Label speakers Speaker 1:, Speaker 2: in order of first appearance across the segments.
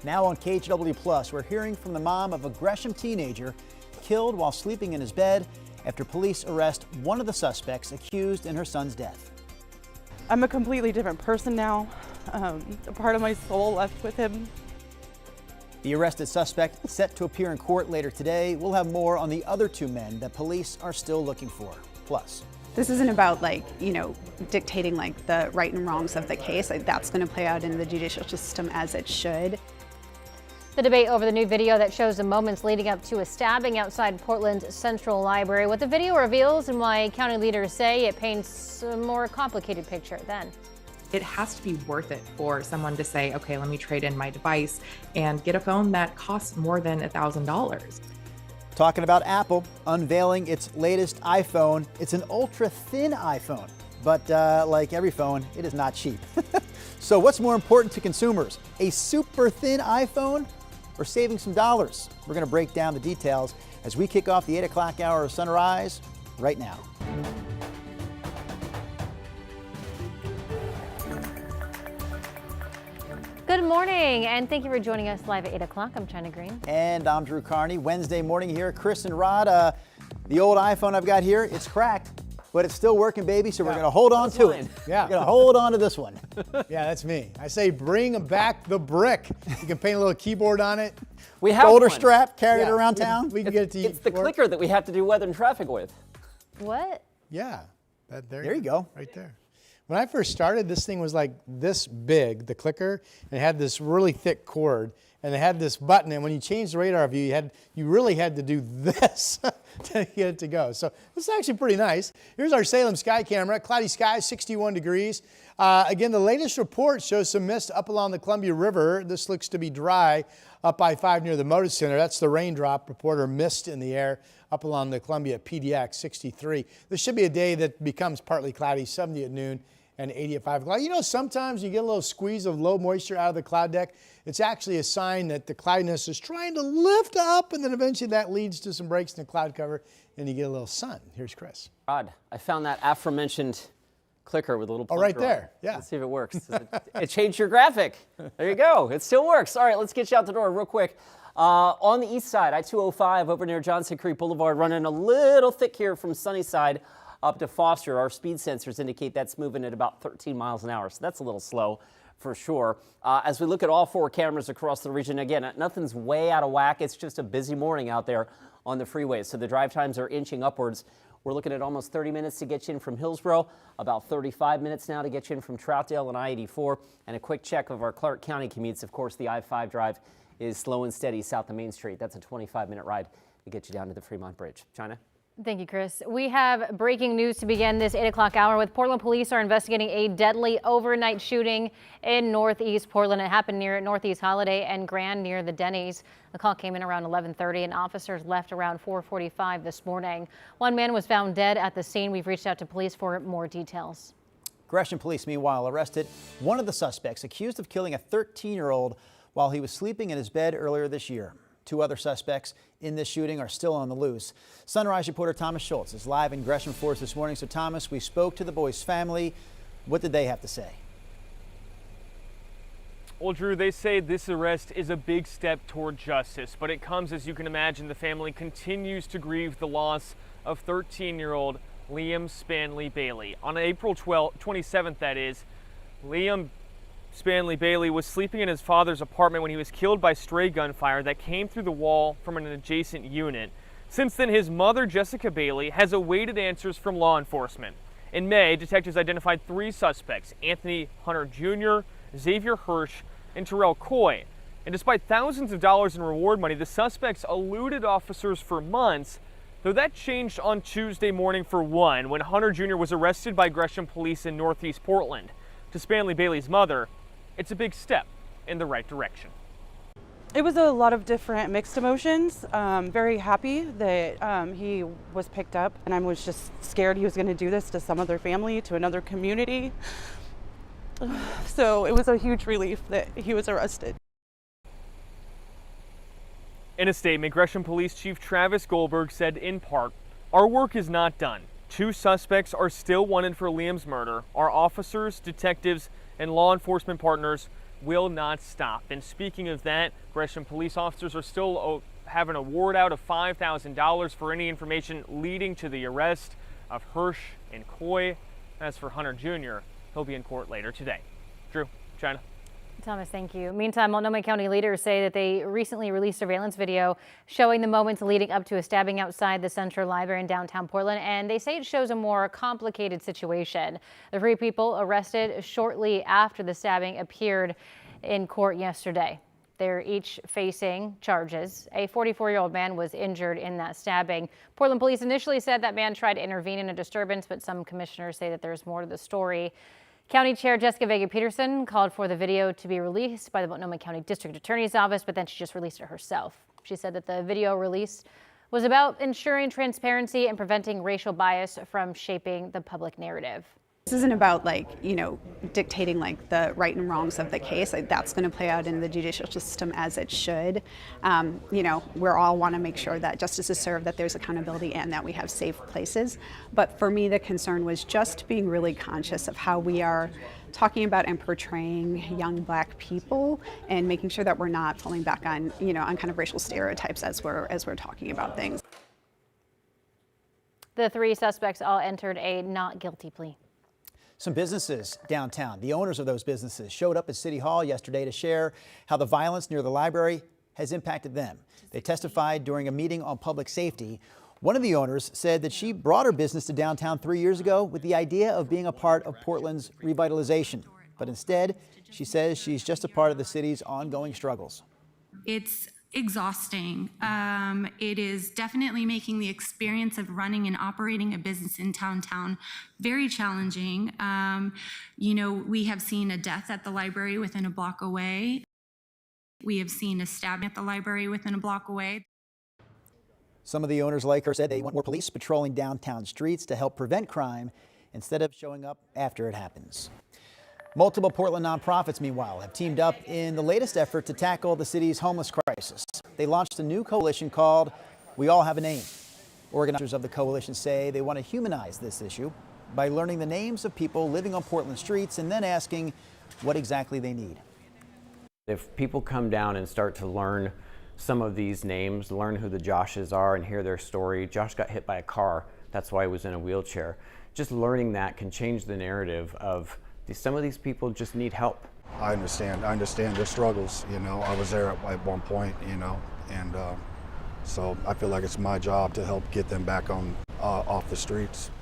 Speaker 1: Now on KGW Plus, we're hearing from the mom of a Gresham teenager killed while sleeping in his bed after police arrest one of the suspects accused in her son's death.
Speaker 2: I'm a completely different person now. A part of my soul left with him.
Speaker 1: The arrested suspect set to appear in court later today. We'll have more on the other two men that police are still looking for. Plus,
Speaker 3: this isn't about dictating the right and wrongs of the case. That's going to play out in the judicial system as it should.
Speaker 4: The debate over the new video that shows the moments leading up to a stabbing outside Portland's Central Library. What the video reveals and why county leaders say it paints a more complicated picture than.
Speaker 5: It has to be worth it for someone to say, okay, let me trade in my device and get a phone that costs more than $1,000.
Speaker 1: talking about Apple unveiling its latest iPhone. It's an ultra-thin iPhone, but like every phone, it is not cheap. So what's more important to consumers, a super thin iPhone or saving some dollars? We're going to break down the details as we kick off the 8 o'clock hour of Sunrise right now.
Speaker 4: Good morning, and thank you for joining us live at 8 o'clock. I'm China Green.
Speaker 1: And I'm Drew Carney. Wednesday morning here, Chris and Rod. The old iPhone I've got here, it's cracked, but it's still working, baby, so we're going to hold on to it.
Speaker 6: Yeah.
Speaker 1: We're going to hold on to this one.
Speaker 6: Yeah, that's me. I say bring back the brick. You can paint a little keyboard on it.
Speaker 7: We have
Speaker 1: Shoulder
Speaker 7: one.
Speaker 1: strap, carry it around town.
Speaker 6: We can get it to you.
Speaker 7: It's the clicker that we have to do weather and traffic with.
Speaker 4: What?
Speaker 6: Yeah.
Speaker 1: There you go.
Speaker 6: Right there. When I first started, this thing was like this big, the clicker, and it had this really thick cord, and it had this button, and when you changed the radar view, you really had to do this to get it to go. So this is actually pretty nice. Here's our Salem sky camera. Cloudy skies, 61 degrees. Again, the latest report shows some mist up along the Columbia River. This looks to be dry up I-5 near the Motor Center. That's the raindrop reporter, mist in the air up along the Columbia PDX, 63. This should be a day that becomes partly cloudy, 70 at noon. And 80 at 5 o'clock. You know, sometimes you get a little squeeze of low moisture out of the cloud deck. It's actually a sign that the cloudiness is trying to lift up, and then eventually that leads to some breaks in the cloud cover, and you get a little sun. Here's Chris.
Speaker 7: Rod, I found that aforementioned clicker with a little pointer
Speaker 6: right
Speaker 7: on
Speaker 6: there.
Speaker 7: it.
Speaker 6: Yeah.
Speaker 7: Let's see if it works. It changed your graphic. There you go. It still works. All right, let's get you out the door real quick. On the east side, I-205 over near Johnson Creek Boulevard, running a little thick here from Sunnyside up to Foster. Our speed sensors indicate that's moving at about 13 miles an hour, so that's a little slow for sure. As we look at all four cameras across the region, again, nothing's way out of whack. It's just a busy morning out there on the freeways, so the drive times are inching upwards. We're looking at almost 30 minutes to get you in from Hillsborough, about 35 minutes now to get you in from Troutdale and I-84, and a quick check of our Clark County commutes. Of course, the I-5 drive is slow and steady south of Main Street. That's a 25-minute ride to get you down to the Fremont Bridge. China?
Speaker 4: Thank you, Chris. We have breaking news to begin this 8 o'clock hour with Portland police are investigating a deadly overnight shooting in Northeast Portland. It happened near Northeast Holiday and Grand near the Denny's. The call came in around 11:30 and officers left around 4:45 this morning. One man was found dead at the scene. We've reached out to police for more details.
Speaker 1: Gresham police, meanwhile, arrested one of the suspects accused of killing a 13-year-old while he was sleeping in his bed earlier this year. Two other suspects in this shooting are still on the loose. Sunrise reporter Thomas Schultz is live in Gresham for us this morning. So Thomas, we spoke to the boy's family. What did they have to say?
Speaker 8: Well, Drew, they say this arrest is a big step toward justice, but it comes, as you can imagine, the family continues to grieve the loss of 13-year-old Liam Spanley Bailey. On April 27th, that is, Liam Spanley Bailey was sleeping in his father's apartment when he was killed by stray gunfire that came through the wall from an adjacent unit. Since then, his mother, Jessica Bailey, has awaited answers from law enforcement. In May, detectives identified three suspects: Anthony Hunter Jr., Xavier Hirsch, and Terrell Coy. And despite thousands of dollars in reward money, the suspects eluded officers for months, though that changed on Tuesday morning for one, when Hunter Jr. was arrested by Gresham police in Northeast Portland. To Spanley Bailey's mother, it's a big step in the right direction.
Speaker 2: It was a lot of different mixed emotions. Very happy that he was picked up, and I was just scared he was going to do this to some other family, to another community. So it was a huge relief that he was arrested.
Speaker 8: In a statement, Gresham Police Chief Travis Goldberg said in part, "Our work is not done. Two suspects are still wanted for Liam's murder. Our officers, detectives, and law enforcement partners will not stop. And speaking of that, Gresham police officers are still have an award out of $5,000 for any information leading to the arrest of Hirsch and Coy. As for Hunter Jr., he'll be in court later today. Drew, China.
Speaker 4: Thomas, thank you. Meantime, Multnomah County leaders say that they recently released surveillance video showing the moments leading up to a stabbing outside the Central Library in downtown Portland, and they say it shows a more complicated situation. The three people arrested shortly after the stabbing appeared in court yesterday. They're each facing charges. A 44-year-old man was injured in that stabbing. Portland police initially said that man tried to intervene in a disturbance, but some commissioners say that there's more to the story. County Chair Jessica Vega-Peterson called for the video to be released by the Multnomah County District Attorney's Office, but then she just released it herself. She said that the video release was about ensuring transparency and preventing racial bias from shaping the public narrative.
Speaker 3: This isn't about dictating the right and wrongs of the case. That's going to play out in the judicial system as it should. We all want to make sure that justice is served, that there's accountability, and that we have safe places. But for me, the concern was just being really conscious of how we are talking about and portraying young Black people, and making sure that we're not falling back on on kind of racial stereotypes as we're talking about things.
Speaker 4: The three suspects all entered a not guilty plea.
Speaker 1: Some businesses downtown, the owners of those businesses, showed up at City Hall yesterday to share how the violence near the library has impacted them. They testified during a meeting on public safety. One of the owners said that she brought her business to downtown 3 years ago with the idea of being a part of Portland's revitalization. But instead, she says she's just a part of the city's ongoing struggles.
Speaker 9: It's exhausting. It is definitely making the experience of running and operating a business in downtown very challenging. We have seen a death at the library within a block away. We have seen a stabbing at the library within a block away.
Speaker 1: Some of the owners, like her, said they want more police patrolling downtown streets to help prevent crime instead of showing up after it happens. Multiple Portland nonprofits, meanwhile, have teamed up in the latest effort to tackle the city's homeless crisis. They launched a new coalition called We All Have a Name. Organizers of the coalition say they want to humanize this issue by learning the names of people living on Portland streets and then asking what exactly they need.
Speaker 10: If people come down and start to learn some of these names, learn who the Joshes are and hear their story. Josh got hit by a car. That's why he was in a wheelchair. Just learning that can change the narrative of some of these people just need help.
Speaker 11: I understand their struggles, I was there at one point, and so I feel like it's my job to help get them back on off the streets.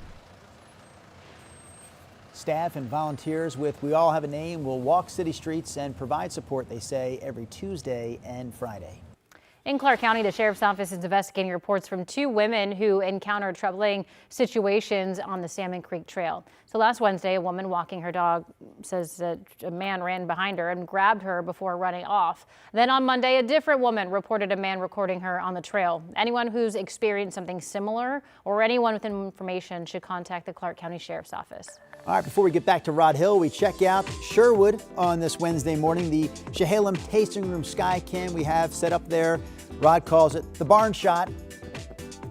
Speaker 1: Staff and volunteers with We All Have a Name will walk city streets and provide support, they say, every Tuesday and Friday.
Speaker 4: In Clark County, the Sheriff's Office is investigating reports from two women who encountered troubling situations on the Salmon Creek Trail. So last Wednesday, a woman walking her dog says that a man ran behind her and grabbed her before running off. Then on Monday, a different woman reported a man recording her on the trail. Anyone who's experienced something similar or anyone with information should contact the Clark County Sheriff's Office.
Speaker 1: All right, before we get back to Rod Hill, we check out Sherwood on this Wednesday morning. The Chehalem Tasting Room Sky Cam we have set up there. Rod calls it the barn shot.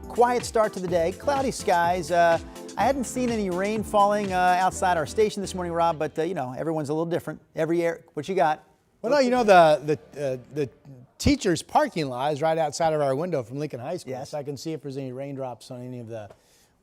Speaker 1: Quiet start to the day, cloudy skies. I hadn't seen any rain falling outside our station this morning, Rob, but everyone's a little different. Every year, what you got?
Speaker 6: Well, no, the teacher's parking lot is right outside of our window from Lincoln High School.
Speaker 1: Yes.
Speaker 6: So I can see if there's any raindrops on any of the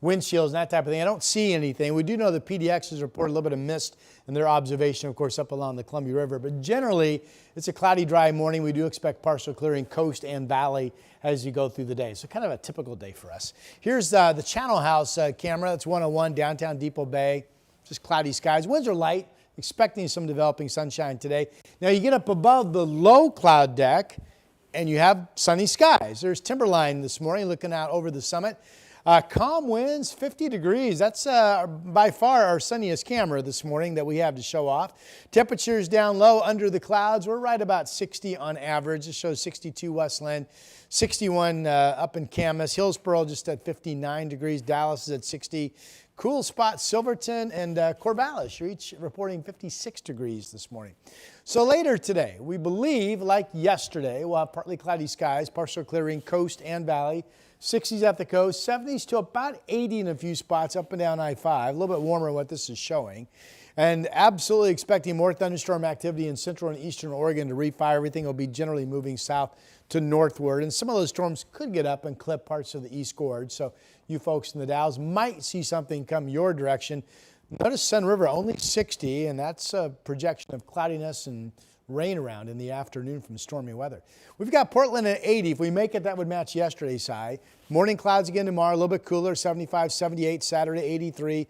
Speaker 6: windshields and that type of thing. I don't see anything. We do know the PDX has reported a little bit of mist in their observation, of course, up along the Columbia River. But generally, it's a cloudy, dry morning. We do expect partial clearing coast and valley as you go through the day. So kind of a typical day for us. Here's the Channel House camera. That's 101 downtown Depot Bay. Just cloudy skies. Winds are light. Expecting some developing sunshine today. Now you get up above the low cloud deck and you have sunny skies. There's Timberline this morning looking out over the summit. Calm winds, 50 degrees. That's by far our sunniest camera this morning that we have to show off. Temperatures down low under the clouds. We're right about 60 on average. It shows 62 Westland, 61 up in Camas. Hillsboro just at 59 degrees. Dallas is at 60. Cool spots, Silverton and Corvallis. You're each reporting 56 degrees this morning. So later today, we believe, like yesterday, we'll have partly cloudy skies, partial clearing coast and valley. 60s at the coast, 70s to about 80 in a few spots up and down I-5. A little bit warmer than what this is showing. And absolutely expecting more thunderstorm activity in central and eastern Oregon to refire. Everything will be generally moving south to northward. And some of those storms could get up and clip parts of the East Gorge. So you folks in the Dalles might see something come your direction. Notice Sun River only 60, and that's a projection of cloudiness and rain around in the afternoon from stormy weather. We've got Portland at 80. If we make it, that would match yesterday's high. Morning clouds again tomorrow, a little bit cooler, 75, 78, Saturday 83.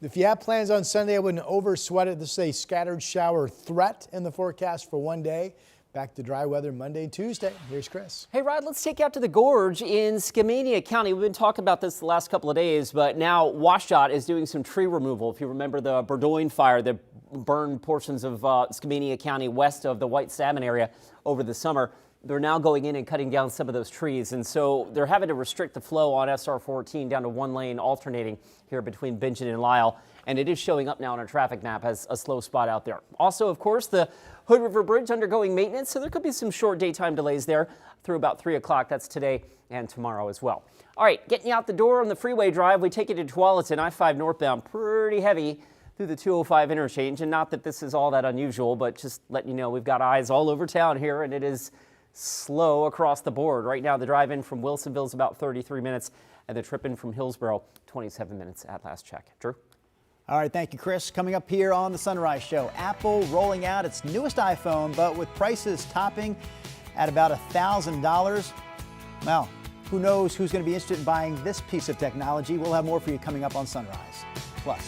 Speaker 6: If you have plans on Sunday, I wouldn't over sweat it. This is a scattered shower threat in the forecast for one day. Back to dry weather Monday and Tuesday. Here's Chris.
Speaker 7: Hey, Rod, let's take you out to the gorge in Skamania County. We've been talking about this the last couple of days, but now WashDOT is doing some tree removal. If you remember the Burdoin fire that burned portions of Skamania County west of the White Salmon area over the summer, they're now going in and cutting down some of those trees. And so they're having to restrict the flow on SR 14 down to one lane alternating here between Bingen and Lyle. And it is showing up now on our traffic map as a slow spot out there. Also, of course, the Hood River Bridge undergoing maintenance, so there could be some short daytime delays there through about 3 o'clock. That's today and tomorrow as well. All right, getting you out the door on the freeway drive, we take you to Tualatin, I-5 northbound, pretty heavy through the 205 interchange. And not that this is all that unusual, but just letting you know we've got eyes all over town here, and it is slow across the board. Right now, the drive in from Wilsonville is about 33 minutes, and the trip in from Hillsborough, 27 minutes at last check. Drew?
Speaker 1: All right, thank you, Chris. Coming up here on the Sunrise Show, Apple rolling out its newest iPhone, but with prices topping at about $1,000. Well, who knows who's going to be interested in buying this piece of technology? We'll have more for you coming up on Sunrise. Plus,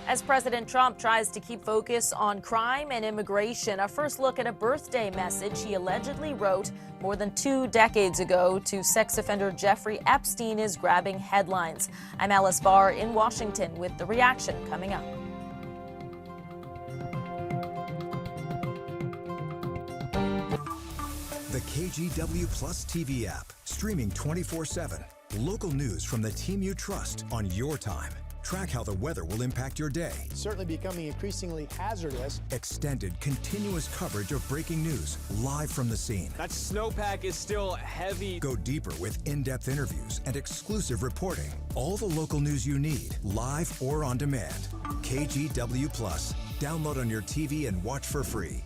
Speaker 12: as President Trump tries to keep focus on crime and immigration, a first look at a birthday message he allegedly wrote more than 2 decades ago to sex offender Jeffrey Epstein is grabbing headlines. I'm Alice Barr in Washington with the reaction coming up.
Speaker 13: The KGW Plus TV app, streaming 24/7. Local news from the team you trust on your time. Track how the weather will impact your day.
Speaker 6: It's certainly becoming increasingly hazardous.
Speaker 13: Extended, continuous coverage of breaking news live from the scene.
Speaker 14: That snowpack is still heavy.
Speaker 13: Go deeper with in-depth interviews and exclusive reporting. All the local news you need, live or on demand. KGW Plus. Download on your TV and watch for free.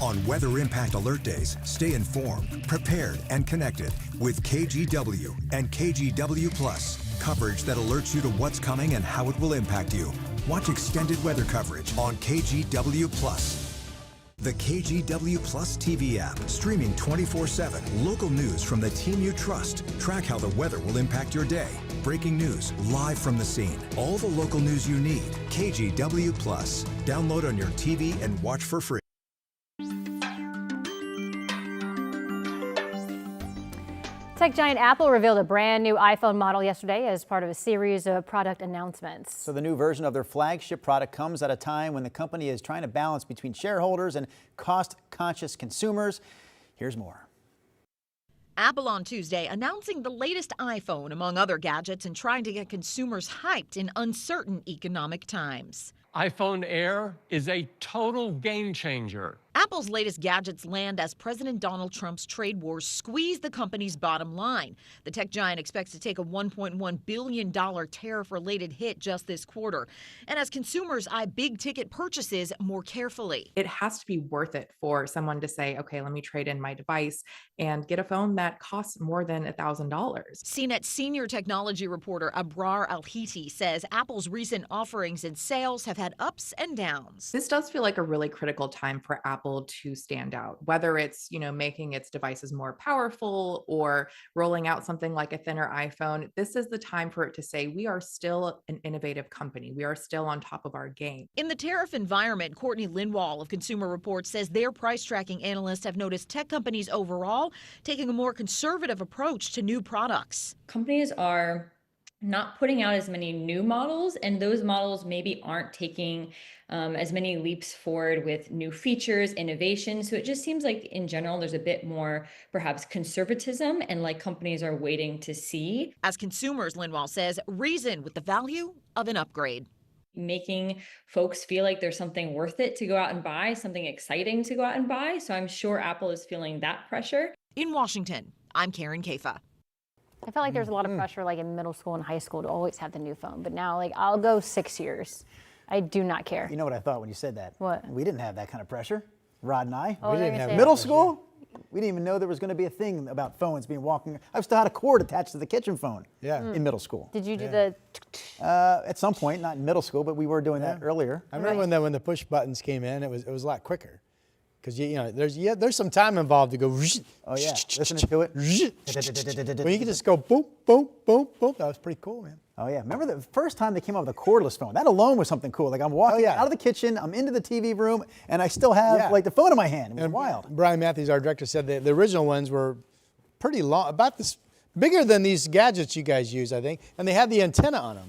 Speaker 13: On Weather Impact Alert Days, stay informed, prepared, and connected with KGW and KGW Plus. Coverage that alerts you to what's coming and how it will impact you. Watch extended weather coverage on KGW Plus. The KGW Plus TV app, streaming 24/7. Local news from the team you trust. Track how the weather will impact your day. Breaking news live from the scene. All the local news you need. KGW Plus. Download on your TV and watch for free.
Speaker 4: Tech giant Apple revealed a brand new iPhone model yesterday as part of a series of product announcements.
Speaker 1: So the new version of their flagship product comes at a time when the company is trying to balance between shareholders and cost-conscious consumers. Here's more.
Speaker 15: Apple on Tuesday announcing the latest iPhone among other gadgets and trying to get consumers hyped in uncertain economic times.
Speaker 16: iPhone Air is a total game changer.
Speaker 15: Apple's latest gadgets land as President Donald Trump's trade wars squeeze the company's bottom line. The tech giant expects to take a $1.1 billion tariff-related hit just this quarter, and as consumers eye big-ticket purchases more carefully.
Speaker 5: It has to be worth it for someone to say, okay, let me trade in my device and get a phone that costs more than $1,000.
Speaker 15: CNET senior technology reporter Abrar Al-Hiti says Apple's recent offerings and sales have had ups and downs.
Speaker 5: This does feel like a really critical time for Apple to stand out, whether it's, making its devices more powerful or rolling out something like a thinner iPhone. This is the time for it to say, we are still an innovative company. We are still on top of our game.
Speaker 15: In the tariff environment, Courtney Lindwall of Consumer Reports says their price tracking analysts have noticed tech companies overall taking a more conservative approach to new products.
Speaker 16: Companies are not putting out as many new models, and those models maybe aren't taking as many leaps forward with new features, innovation. So it just seems like in general, there's a bit more perhaps conservatism and like companies are waiting to see.
Speaker 15: As consumers, Lindwall says, reason with the value of an upgrade.
Speaker 16: Making folks feel like there's something worth it to go out and buy, something exciting to go out and buy. So I'm sure Apple is feeling that pressure.
Speaker 15: In Washington, I'm Karen Kafa.
Speaker 4: I felt like there's a lot of pressure like in middle school and high school to always have the new phone. But now I'll go 6 years. I do not care.
Speaker 1: You know what I thought when you said that?
Speaker 4: What?
Speaker 1: We didn't have that kind of pressure. Rod and I.
Speaker 4: Oh,
Speaker 1: We didn't have middle school. We didn't even know there was going to be a thing about phones being walking. I still had a cord attached to the kitchen phone. In middle school.
Speaker 4: Did you do the?
Speaker 1: At some point, not in middle school, but we were doing that earlier.
Speaker 6: I remember when the push buttons came in, it was a lot quicker. Because there's some time involved to go.
Speaker 1: Oh yeah, listening to it.
Speaker 6: When you can just go boom, boom, boom, boom. That was pretty cool, man.
Speaker 1: Oh yeah, remember the first time they came out with a cordless phone? That alone was something cool. Like I'm walking out of the kitchen, I'm into the TV room, and I still have like the phone in my hand. It was wild.
Speaker 6: Brian Matthews, our director, said that the original ones were pretty long, about this bigger than these gadgets you guys use, I think, and they had the antenna on them.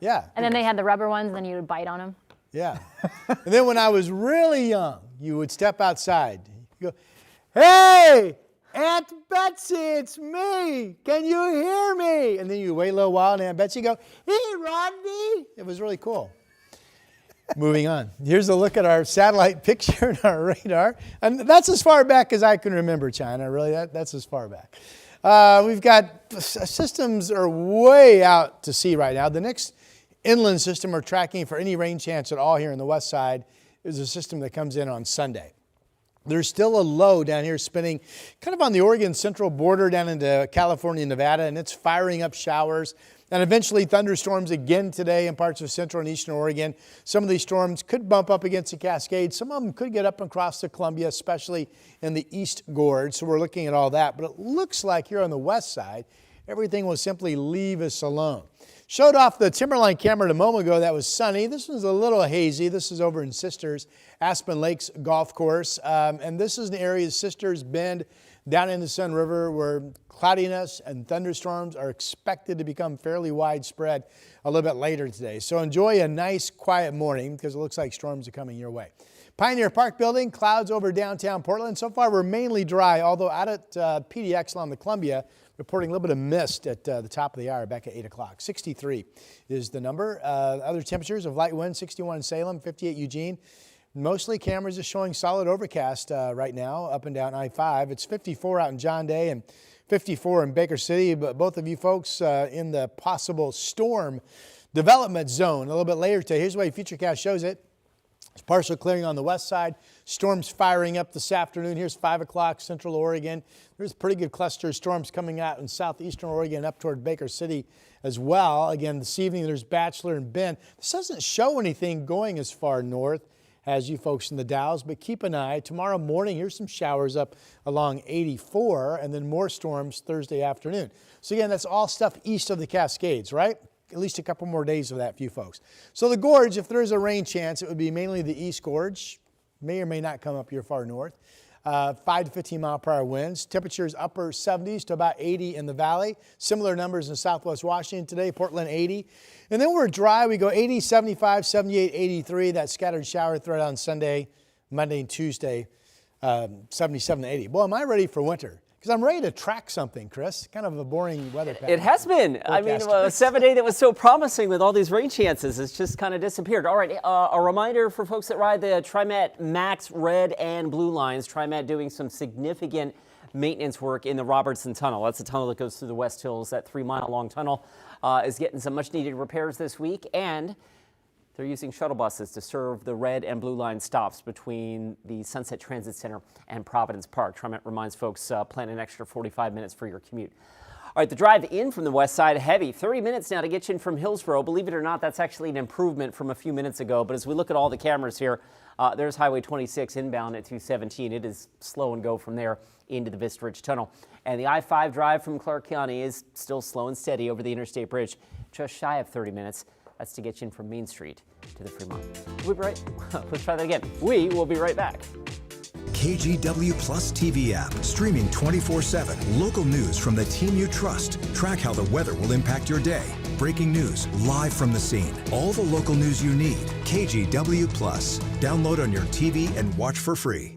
Speaker 4: Yeah. And then they had the rubber ones, and then you would bite on them.
Speaker 6: Yeah. And then when I was really young, you would step outside. You go, hey, Aunt Betsy, it's me. Can you hear me? And then you wait a little while, and Aunt Betsy go, hey, Rodney. It was really cool. Moving on. Here's a look at our satellite picture and our radar. And that's as far back as I can remember, China. Really, that's as far back. We've got systems are way out to sea right now. The next inland system we're tracking for any rain chance at all here in the west side is a system that comes in on Sunday. There's still a low down here spinning kind of on the Oregon central border down into California and Nevada, and it's firing up showers and eventually thunderstorms again today in parts of central and eastern Oregon. Some of these storms could bump up against the Cascades. Some of them could get up across the Columbia, especially in the East Gorge. So we're looking at all that. But it looks like here on the west side, everything will simply leave us alone. Showed off the Timberline camera a moment ago. That was sunny. This one's a little hazy. This is over in Sisters, Aspen Lakes Golf Course. And this is an area, Sisters Bend, down in the Sun River, where cloudiness and thunderstorms are expected to become fairly widespread a little bit later today. So enjoy a nice, quiet morning because it looks like storms are coming your way. Pioneer Park Building, clouds over downtown Portland. So far, we're mainly dry, although out at PDX along the Columbia, reporting a little bit of mist at the top of the hour back at 8 o'clock. 63 is the number. Other temperatures of light wind, 61 in Salem, 58 Eugene. Mostly cameras are showing solid overcast right now up and down I-5. It's 54 out in John Day and 54 in Baker City. But both of you folks in the possible storm development zone a little bit later today. Here's the way Futurecast shows it. It's partial clearing on the west side. Storms firing up this afternoon. Here's 5 o'clock, Central Oregon. There's a pretty good cluster of storms coming out in southeastern Oregon up toward Baker City as well. Again, this evening there's Bachelor and Bend. This doesn't show anything going as far north as you folks in the Dalles, but keep an eye. Tomorrow morning, here's some showers up along 84 and then more storms Thursday afternoon. So again, that's all stuff east of the Cascades, right? At least a couple more days of that for you folks. So the gorge, if there is a rain chance, it would be mainly the East Gorge. May or may not come up here far north. 5 to 15 mile per hour winds. Temperatures upper 70s to about 80 in the valley. Similar numbers in southwest Washington today. Portland 80. And then we're dry. We go 80, 75, 78, 83. That scattered shower threat on Sunday, Monday, and Tuesday. 77 to 80. Boy, am I ready for winter. because I'm ready to track something, Chris. Kind of a boring weather pattern.
Speaker 7: It has been. I mean, a 7-day that was so promising with all these rain chances, it's just kind of disappeared. All right, a reminder for folks that ride the TriMet Max red and blue lines. TriMet doing some significant maintenance work in the Robertson Tunnel. That's a tunnel that goes through the West Hills. That 3-mile-long tunnel is getting some much-needed repairs this week, and they're using shuttle buses to serve the red and blue line stops between the Sunset Transit Center and Providence Park. TriMet reminds folks, plan an extra 45 minutes for your commute. All right, the drive in from the west side, heavy. 30 minutes now to get you in from Hillsborough. Believe it or not, that's actually an improvement from a few minutes ago. But as we look at all the cameras here, there's Highway 26 inbound at 217. It is slow and go from there into the Vista Ridge Tunnel. And the I-5 drive from Clark County is still slow and steady over the Interstate Bridge, just shy of 30 minutes. That's to get you in from Main Street to the Fremont. We'll be right. Let's try that again. We will be right back.
Speaker 13: KGW Plus TV app, streaming 24/7. Local news from the team you trust. Track how the weather will impact your day. Breaking news live from the scene. All the local news you need. KGW Plus. Download on your TV and watch for free.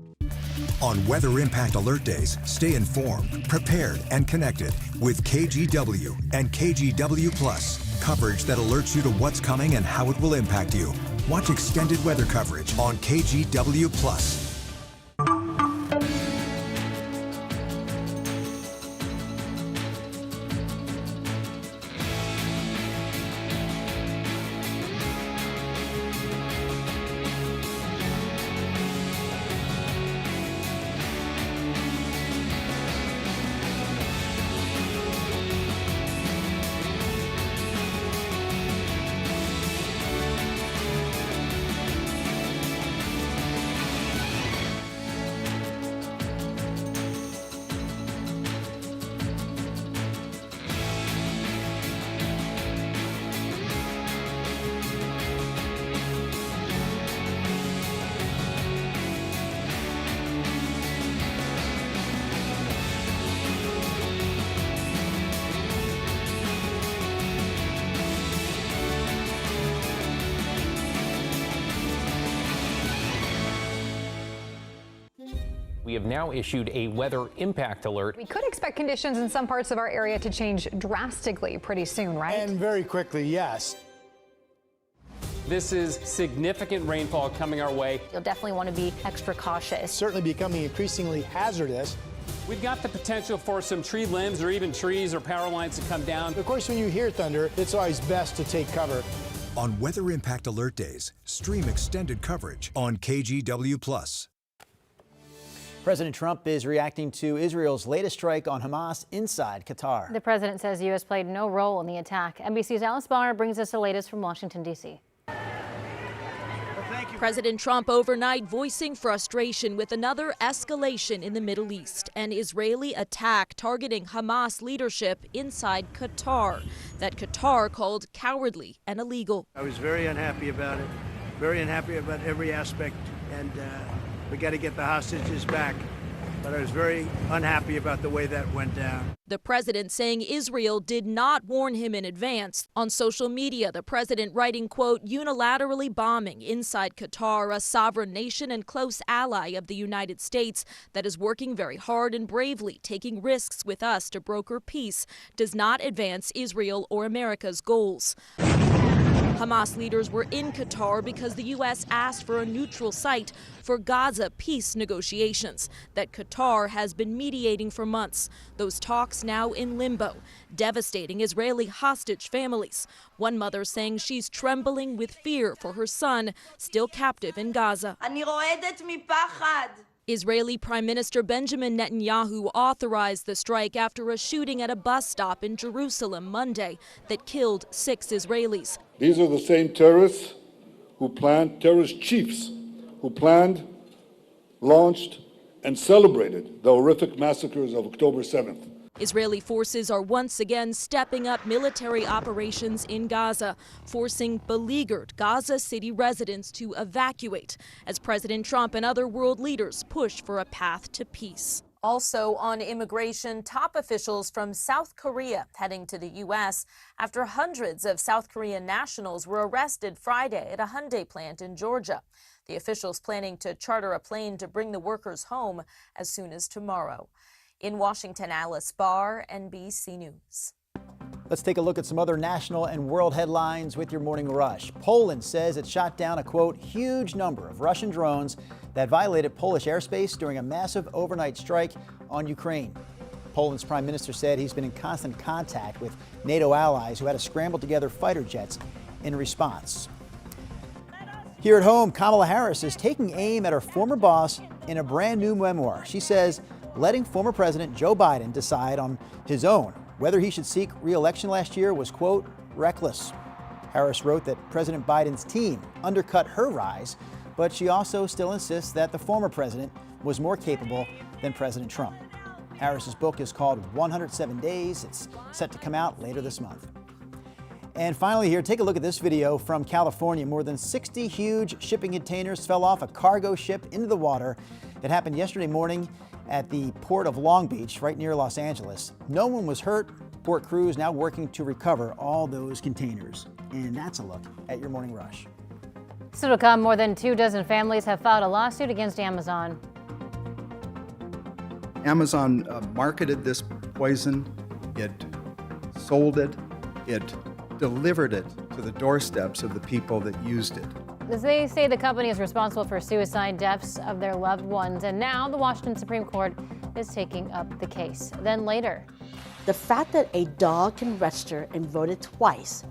Speaker 13: On Weather Impact Alert Days, stay informed, prepared, and connected with KGW and KGW Plus. Coverage that alerts you to what's coming and how it will impact you. Watch extended weather coverage on KGW Plus.
Speaker 17: We have now issued a weather impact alert.
Speaker 18: We could expect conditions in some parts of our area to change drastically pretty soon, right?
Speaker 6: And very quickly, yes.
Speaker 17: This is significant rainfall coming our way.
Speaker 4: You'll definitely want to be extra cautious.
Speaker 6: It's certainly becoming increasingly hazardous.
Speaker 17: We've got the potential for some tree limbs or even trees or power lines to come down.
Speaker 6: Of course, when you hear thunder, it's always best to take cover.
Speaker 13: On Weather Impact Alert Days, stream extended coverage on KGW Plus.
Speaker 1: President Trump is reacting to Israel's latest strike on Hamas inside Qatar.
Speaker 4: The president says the U.S. played no role in the attack. NBC's Alice Barr brings us the latest from Washington, D.C.
Speaker 12: President Trump overnight voicing frustration with another escalation in the Middle East, an Israeli attack targeting Hamas leadership inside Qatar, that Qatar called cowardly and illegal.
Speaker 19: I was very unhappy about it, very unhappy about every aspect, and we got to get the hostages back. But I was very unhappy about the way that went down.
Speaker 12: The president saying Israel did not warn him in advance. On social media, the president writing, quote, unilaterally bombing inside Qatar, a sovereign nation and close ally of the United States that is working very hard and bravely taking risks with us to broker peace, does not advance Israel or America's goals. Hamas leaders were in Qatar because the U.S. asked for a neutral site for Gaza peace negotiations that Qatar has been mediating for months. Those talks now in limbo, devastating Israeli hostage families. One mother saying she's trembling with fear for her son, still captive in Gaza. Israeli Prime Minister Benjamin Netanyahu authorized the strike after a shooting at a bus stop in Jerusalem Monday that killed 6 Israelis.
Speaker 20: These are the same terrorists who planned, terrorist chiefs who planned, launched, and celebrated the horrific massacres of October 7th.
Speaker 12: Israeli forces are once again stepping up military operations in Gaza, forcing beleaguered Gaza City residents to evacuate as President Trump and other world leaders push for a path to peace. Also on immigration, top officials from South Korea heading to the U.S. after hundreds of South Korean nationals were arrested Friday at a Hyundai plant in Georgia. The officials planning to charter a plane to bring the workers home as soon as tomorrow. In Washington, Alice Barr, NBC News.
Speaker 1: Let's take a look at some other national and world headlines with your Morning Rush. Poland says it shot down a, quote, huge number of Russian drones that violated Polish airspace during a massive overnight strike on Ukraine. Poland's prime minister said he's been in constant contact with NATO allies who had to scramble together fighter jets in response. Here at home, Kamala Harris is taking aim at her former boss in a brand new memoir. She says letting former President Joe Biden decide on his own whether he should seek re-election last year was, quote, reckless. Harris wrote that President Biden's team undercut her rise, but she also still insists that the former president was more capable than President Trump. Harris's book is called 107 Days. It's set to come out later this month. And finally here, take a look at this video from California. More than 60 huge shipping containers fell off a cargo ship into the water. It happened yesterday morning at the port of Long Beach, right near Los Angeles. No one was hurt. Port crews now working to recover all those containers. And that's a look at your Morning Rush.
Speaker 4: Still to come, more than 24 families have filed a lawsuit against Amazon.
Speaker 21: Amazon marketed this poison, it sold it, it delivered it to the doorsteps of the people that used it.
Speaker 4: They say the company is responsible for suicide deaths of their loved ones, and now the Washington Supreme Court is taking up the case. Then later,
Speaker 22: the fact that a dog can register and vote twice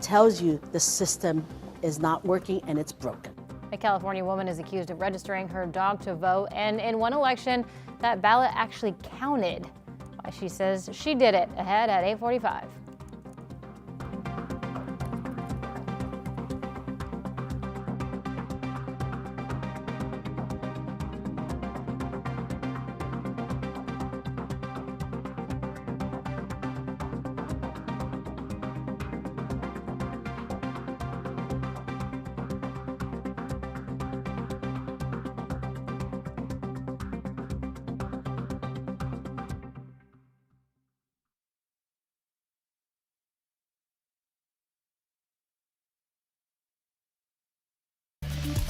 Speaker 22: tells you the system is not working and it's broken.
Speaker 4: a California woman is accused of registering her dog to vote, and in one election, that ballot actually counted. Why she says she did it. Ahead at 8:45.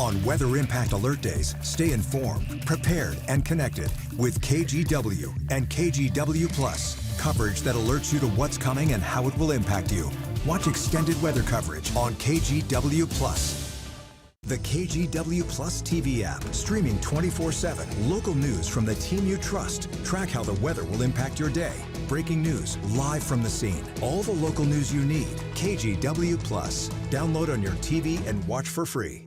Speaker 13: On Weather Impact Alert Days, stay informed, prepared, and connected with KGW and KGW Plus. Coverage that alerts you to what's coming and how it will impact you. Watch extended weather coverage on KGW Plus. The KGW Plus TV app, streaming 24/7. Local news from the team you trust. Track how the weather will impact your day. Breaking news, live from the scene. All the local news you need. KGW Plus. Download on your TV and watch for free.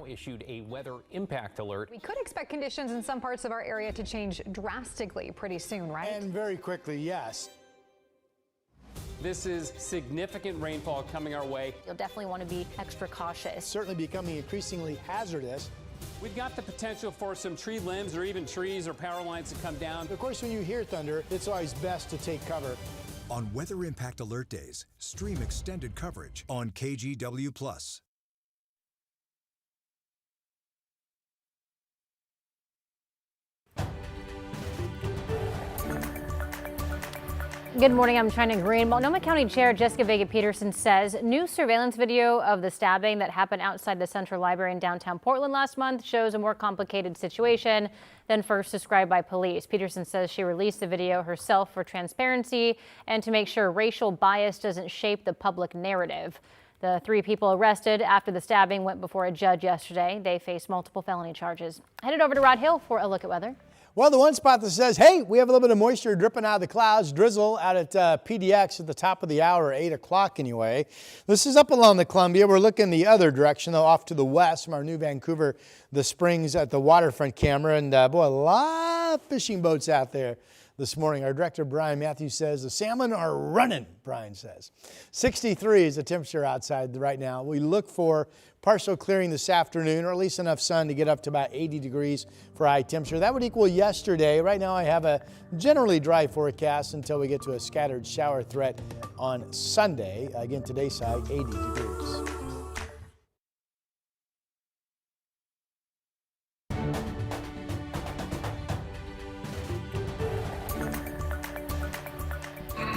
Speaker 23: Issued a weather impact alert.
Speaker 18: We could expect conditions in some parts of our area to change drastically pretty soon, right?
Speaker 6: And very quickly, yes.
Speaker 17: This is significant rainfall coming our way.
Speaker 4: You'll definitely want to be extra cautious.
Speaker 6: Certainly becoming increasingly hazardous.
Speaker 17: We've got the potential for some tree limbs or even trees or power lines to come down.
Speaker 6: Of course, when you hear thunder, it's always best to take cover.
Speaker 13: On Weather Impact Alert Days, stream extended coverage on KGW Plus.
Speaker 4: Good morning, I'm China Green. Multnomah County Chair Jessica Vega Peterson says new surveillance video of the stabbing that happened outside the Central Library in downtown Portland last month shows a more complicated situation than first described by police. Peterson says she released the video herself for transparency and to make sure racial bias doesn't shape the public narrative. The 3 people arrested after the stabbing went before a judge yesterday. They face multiple felony charges. Headed over to Rod Hill for a look at weather.
Speaker 6: Well, the one spot that says, hey, we have a little bit of moisture dripping out of the clouds, drizzle out at PDX at the top of the hour, 8 o'clock anyway. This is up along the Columbia. We're looking the other direction, though, off to the west from our new Vancouver, the Springs at the waterfront camera. And boy, a lot of fishing boats out there this morning. Our director, Brian Matthews, says the salmon are running, Brian says. 63 is the temperature outside right now. We look for partial clearing this afternoon, or at least enough sun to get up to about 80 degrees for high temperature. That would equal yesterday. Right now I have a generally dry forecast until we get to a scattered shower threat on Sunday. Again, today's side, 80 degrees.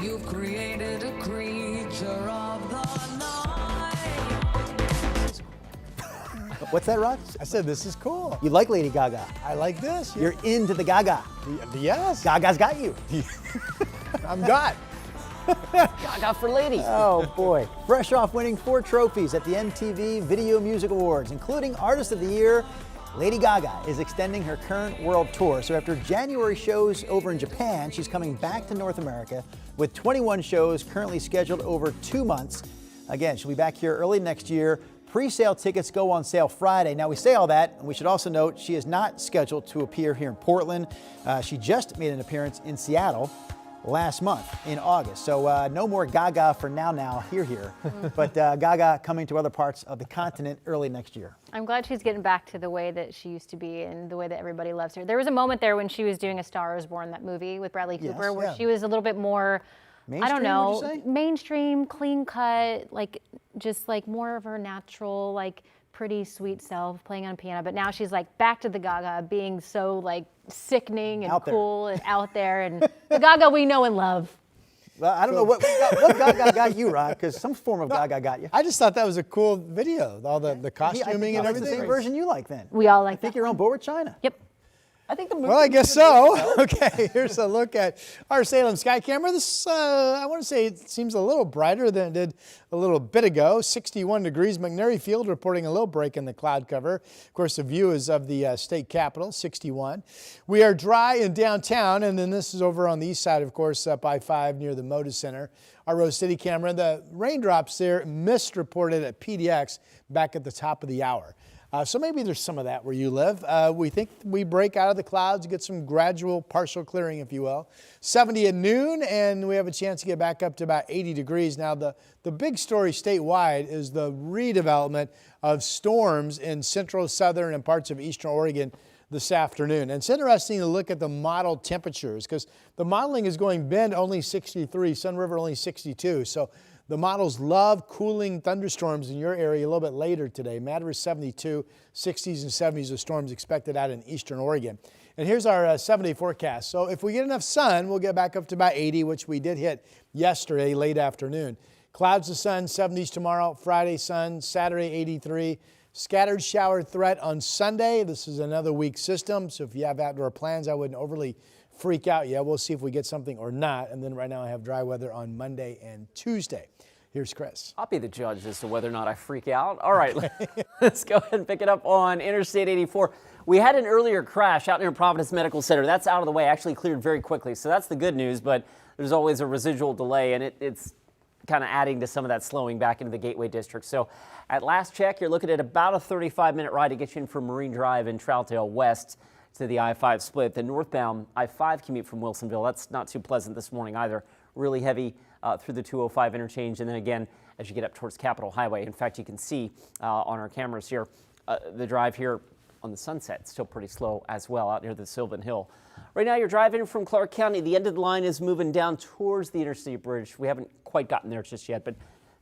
Speaker 2: You've created a creature of the night.
Speaker 1: What's that, Rod?
Speaker 6: I said this is cool.
Speaker 1: You like Lady Gaga.
Speaker 6: I like this.
Speaker 1: You're into the Gaga.
Speaker 6: Yes.
Speaker 1: Gaga's got you.
Speaker 6: I'm got.
Speaker 7: Gaga for ladies.
Speaker 1: Oh boy. Fresh off winning 4 trophies at the MTV Video Music Awards, including Artist of the Year, Lady Gaga is extending her current world tour. So after January shows over in Japan, she's coming back to North America with 21 shows currently scheduled over 2 months. Again, she'll be back here early next year. Pre-sale tickets go on sale Friday. Now we say all that, and we should also note she is not scheduled to appear here in Portland. She just made an appearance in Seattle last month in August. So no more Gaga for now here. But Gaga coming to other parts of the continent early next year.
Speaker 4: I'm glad she's getting back to the way that she used to be and the way that everybody loves her. There was a moment there when she was doing A Star Is Born, that movie with Bradley Cooper, where she was a little bit more, I don't know, mainstream, clean cut, like just like more of her natural, like pretty sweet self playing on piano. But now she's like back to the Gaga being so like sickening and cool and out there, and the Gaga we know and love.
Speaker 1: Well, I don't know what Gaga got you, Rod, because some form of Gaga got you.
Speaker 6: I just thought that was a cool video, all the costuming and everything.
Speaker 1: That's the same version you like then.
Speaker 4: We all like
Speaker 1: I think you're on board with China.
Speaker 4: Yep.
Speaker 7: I think the movie.
Speaker 6: Well, I guess so. Okay, here's a look at our Salem sky camera. This, I want to say it seems a little brighter than it did a little bit ago. 61 degrees. McNary Field reporting a little break in the cloud cover. Of course, the view is of the state capitol, 61. We are dry in downtown, and then this is over on the east side, of course, up I-5 near the Moda Center. Our Rose City camera, the raindrops there, mist reported at PDX back at the top of the hour. So maybe there's some of that where you live. We think we break out of the clouds, get some gradual partial clearing, if you will. 70 at noon, and we have a chance to get back up to about 80 degrees. Now, the big story statewide is the redevelopment of storms in central, southern, and parts of eastern Oregon this afternoon. And it's interesting to look at the model temperatures because the modeling is going Bend only 63, Sun River only 62. So the models love cooling thunderstorms in your area a little bit later today. Madras 72, 60s and 70s of storms expected out in eastern Oregon. And here's our 7-day forecast. So if we get enough sun, we'll get back up to about 80, which we did hit yesterday, late afternoon. Clouds of sun, 70s tomorrow. Friday sun, Saturday 83. Scattered shower threat on Sunday. This is another weak system, so if you have outdoor plans, I wouldn't overly freak out yet. We'll see if we get something or not. And then right now I have dry weather on Monday and Tuesday. Here's Chris.
Speaker 7: I'll be the judge as to whether or not I freak out. All right, let's go ahead and pick it up on Interstate 84. We had an earlier crash out near Providence Medical Center. That's out of the way, actually cleared very quickly. So that's the good news, but there's always a residual delay, and it's kind of adding to some of that slowing back into the Gateway District. So at last check, you're looking at about a 35-minute ride to get you in from Marine Drive and Troutdale west to the I-5 split. The northbound I-5 commute from Wilsonville, that's not too pleasant this morning either. Really heavy through the 205 interchange, and then again as you get up towards Capitol Highway. In fact, you can see on our cameras here the drive here on the Sunset still pretty slow as well out near the Sylvan Hill. Right now you're driving from Clark County. The end of the line is moving down towards the Interstate Bridge. We haven't quite gotten there just yet, but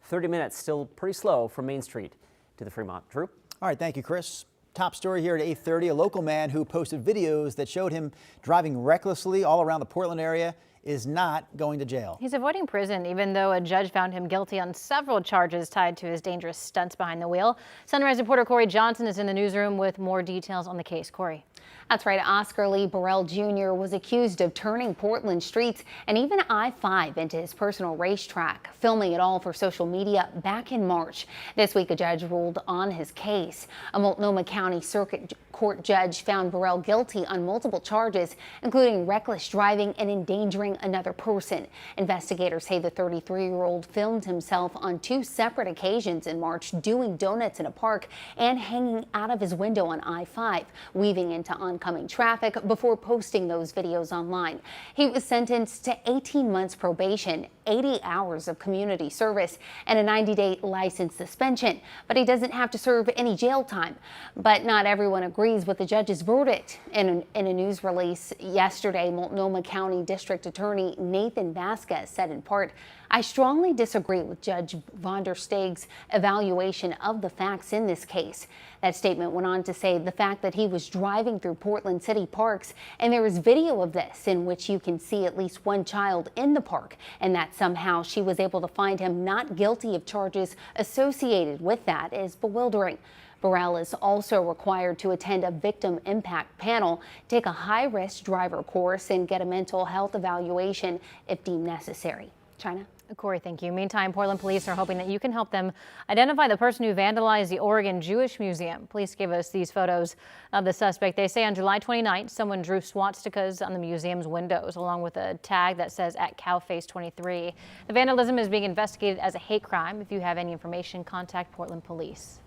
Speaker 7: 30 minutes still pretty slow from Main Street to the Fremont. Drew?
Speaker 1: All right, thank you, Chris. Top story here at 8:30, a local man who posted videos that showed him driving recklessly all around the Portland area is not going to jail.
Speaker 4: He's avoiding prison, even though a judge found him guilty on several charges tied to his dangerous stunts behind the wheel. Sunrise reporter Corey Johnson is in the newsroom with more details on the case. Corey. That's right. Oscar Lee Burrell Jr. was accused of turning Portland streets and even I-5 into his personal racetrack, filming it all for social media back in March. This week, a judge ruled on his case. A Multnomah County Circuit Court judge found Burrell guilty on multiple charges, including reckless driving and endangering another person. Investigators say the 33-year-old filmed himself on 2 separate occasions in March doing donuts in a park and hanging out of his window on I-5, weaving into oncoming traffic before posting those videos online. He was sentenced to 18 months probation, 80 hours of community service, and a 90-day license suspension. But he doesn't have to serve any jail time. But not everyone agrees with the judge's verdict. In a news release yesterday, Multnomah County District Attorney Nathan Vasquez said in part, "I strongly disagree with Judge Von der Steeg's evaluation of the facts in this case." That statement went on to say the fact that he was driving through Portland City parks, and there is video of this in which you can see at least one child in the park, and that somehow she was able to find him not guilty of charges associated with that, is bewildering. Burrell is also required to attend a victim impact panel, take a high-risk driver course, and get a mental health evaluation if deemed necessary. China? Corey, thank you. Meantime, Portland police are hoping that you can help them identify the person who vandalized the Oregon Jewish Museum. Police gave us these photos of the suspect. They say on July 29th, someone drew swastikas on the museum's windows, along with a tag that says at Cowface23. The vandalism is being investigated as a hate crime. If you have any information, contact Portland police.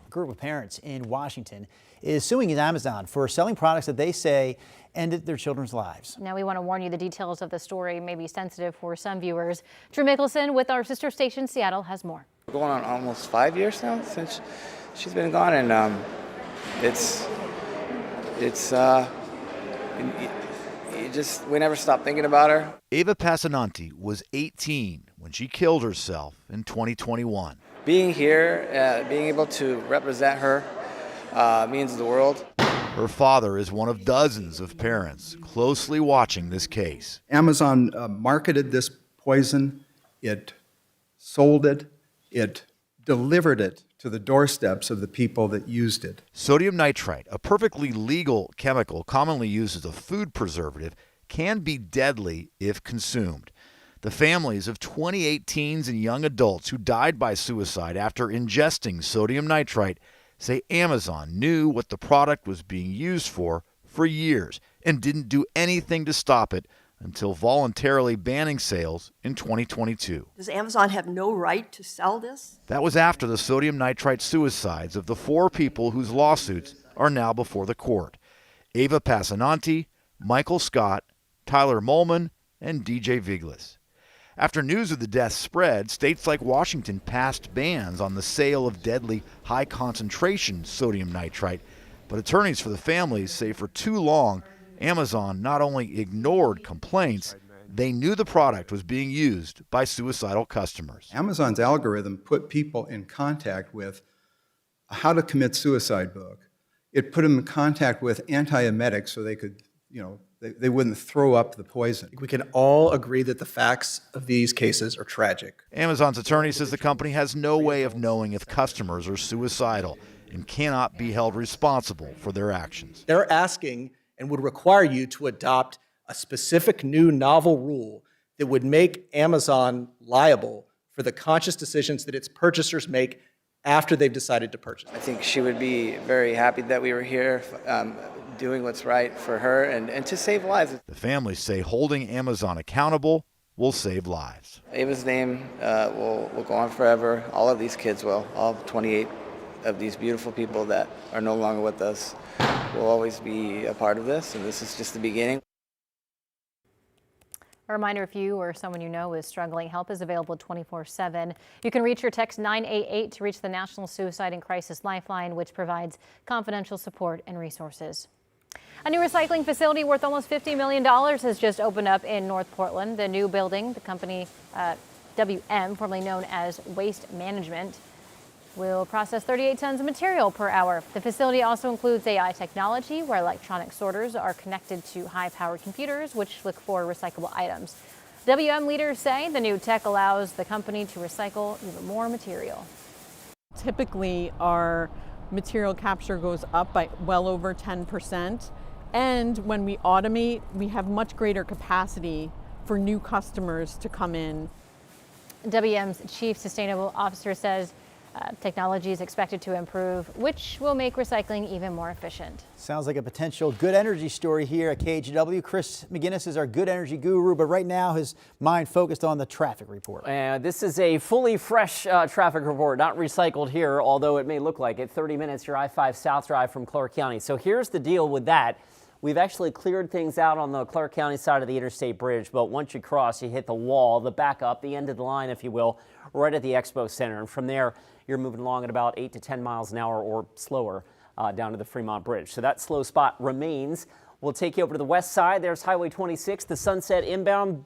Speaker 1: A group of parents in Washington is suing Amazon for selling products that they say ended their children's lives.
Speaker 4: Now, we want to warn you, the details of the story may be sensitive for some viewers. Drew Mickelson with our sister station Seattle has more.
Speaker 3: We're going on almost 5 years now since she's been gone, and we never stop thinking about her.
Speaker 8: Ava Passananti was 18 when she killed herself in 2021.
Speaker 3: Being here, being able to represent her means the world.
Speaker 8: Her father is one of dozens of parents closely watching this case.
Speaker 21: Amazon marketed this poison, it sold it, it delivered it to the doorsteps of the people that used it.
Speaker 8: Sodium nitrite, a perfectly legal chemical commonly used as a food preservative, can be deadly if consumed. The families of 28 teens and young adults who died by suicide after ingesting sodium nitrite say Amazon knew what the product was being used for years and didn't do anything to stop it until voluntarily banning sales in 2022.
Speaker 9: Does Amazon have no right to sell this?
Speaker 8: That was after the sodium nitrite suicides of the 4 people whose lawsuits are now before the court: Ava Passananti, Michael Scott, Tyler Molman, and DJ Viglis. After news of the deaths spread, states like Washington passed bans on the sale of deadly high-concentration sodium nitrite, but attorneys for the families say for too long, Amazon not only ignored complaints, they knew the product was being used by suicidal customers.
Speaker 21: Amazon's algorithm put people in contact with a how to commit suicide book. It put them in contact with antiemetics so they could, they wouldn't throw up the poison.
Speaker 24: We can all agree that the facts of these cases are tragic.
Speaker 8: Amazon's attorney says the company has no way of knowing if customers are suicidal and cannot be held responsible for their actions.
Speaker 24: They're asking and would require you to adopt a specific new novel rule that would make Amazon liable for the conscious decisions that its purchasers make after they've decided to purchase.
Speaker 3: I think she would be very happy that we were here doing what's right for her and to save lives.
Speaker 8: The families say holding Amazon accountable will save lives.
Speaker 3: Ava's name will go on forever. All of these kids will. All 28 of these beautiful people that are no longer with us will always be a part of this, and this is just the beginning.
Speaker 4: A reminder, if you or someone you know is struggling, help is available 24/7. You can reach or text 988 to reach the National Suicide and Crisis Lifeline, which provides confidential support and resources. A new recycling facility worth almost $50 million has just opened up in North Portland. The new building, the company WM, formerly known as Waste Management, will process 38 tons of material per hour. The facility also includes AI technology, where electronic sorters are connected to high-powered computers, which look for recyclable items. WM leaders say the new tech allows the company to recycle even more material.
Speaker 25: Typically, our material capture goes up by well over 10%.
Speaker 5: And when we automate, we have much greater capacity for new customers to come in.
Speaker 4: WM's Chief Sustainable Officer says technology is expected to improve, which will make recycling even more efficient.
Speaker 1: Sounds like a potential good energy story here at KGW. Chris McGinnis is our good energy guru, but right now his mind focused on the traffic report.
Speaker 7: This is a fully fresh traffic report, not recycled here, although it may look like it. 30 minutes, your I-5 South Drive from Clark County. So here's the deal with that. We've actually cleared things out on the Clark County side of the interstate bridge, but once you cross, you hit the wall, the backup, the end of the line, if you will, right at the Expo Center. And from there, you're moving along at about 8 to 10 miles an hour or slower down to the Fremont Bridge. So that slow spot remains. We'll take you over to the west side. There's Highway 26, the Sunset inbound.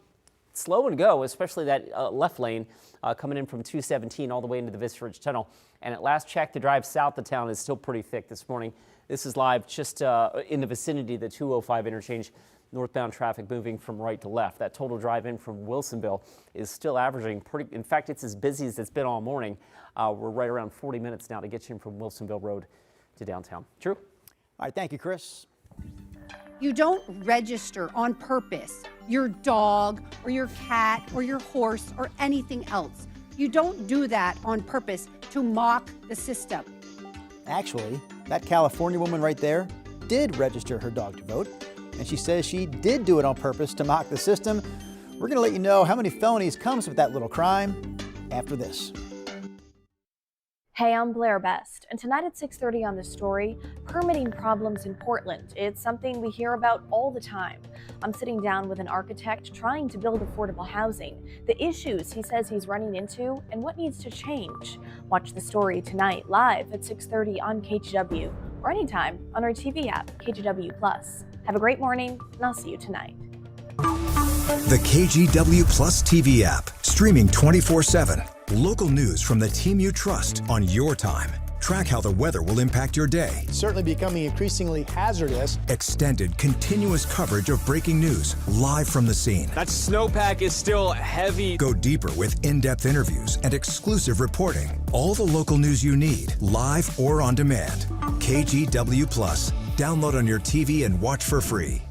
Speaker 7: Slow and go, especially that left lane coming in from 217 all the way into the Vista Ridge Tunnel. And at last check, the drive south of town is still pretty thick this morning. This is live just in the vicinity of the 205 interchange. Northbound traffic moving from right to left. That total drive in from Wilsonville is still averaging pretty. In fact, it's as busy as it's been all morning. We're right around 40 minutes now to get you in from Wilsonville Road to downtown. Drew?
Speaker 1: All right, thank you, Chris.
Speaker 10: You don't register on purpose your dog or your cat or your horse or anything else. You don't do that on purpose to mock the system.
Speaker 1: Actually, that California woman right there did register her dog to vote, and she says she did do it on purpose to mock the system. We're going to let you know how many felonies comes with that little crime after this.
Speaker 11: Hey, I'm Blair Best, and tonight at 6:30 on The Story, permitting problems in Portland. It's something we hear about all the time. I'm sitting down with an architect trying to build affordable housing, the issues he says he's running into, and what needs to change. Watch The Story tonight live at 6:30 on KGW, or anytime on our TV app, KGW+. Have a great morning, and I'll see you tonight.
Speaker 13: The KGW Plus TV app, streaming 24/7. Local news from the team you trust on your time. Track how the weather will impact your day.
Speaker 6: Certainly becoming increasingly hazardous.
Speaker 13: Extended, continuous coverage of breaking news, live from the scene.
Speaker 17: That snowpack is still heavy.
Speaker 13: Go deeper with in-depth interviews and exclusive reporting. All the local news you need, live or on demand. KGW Plus. Download on your TV and watch for free.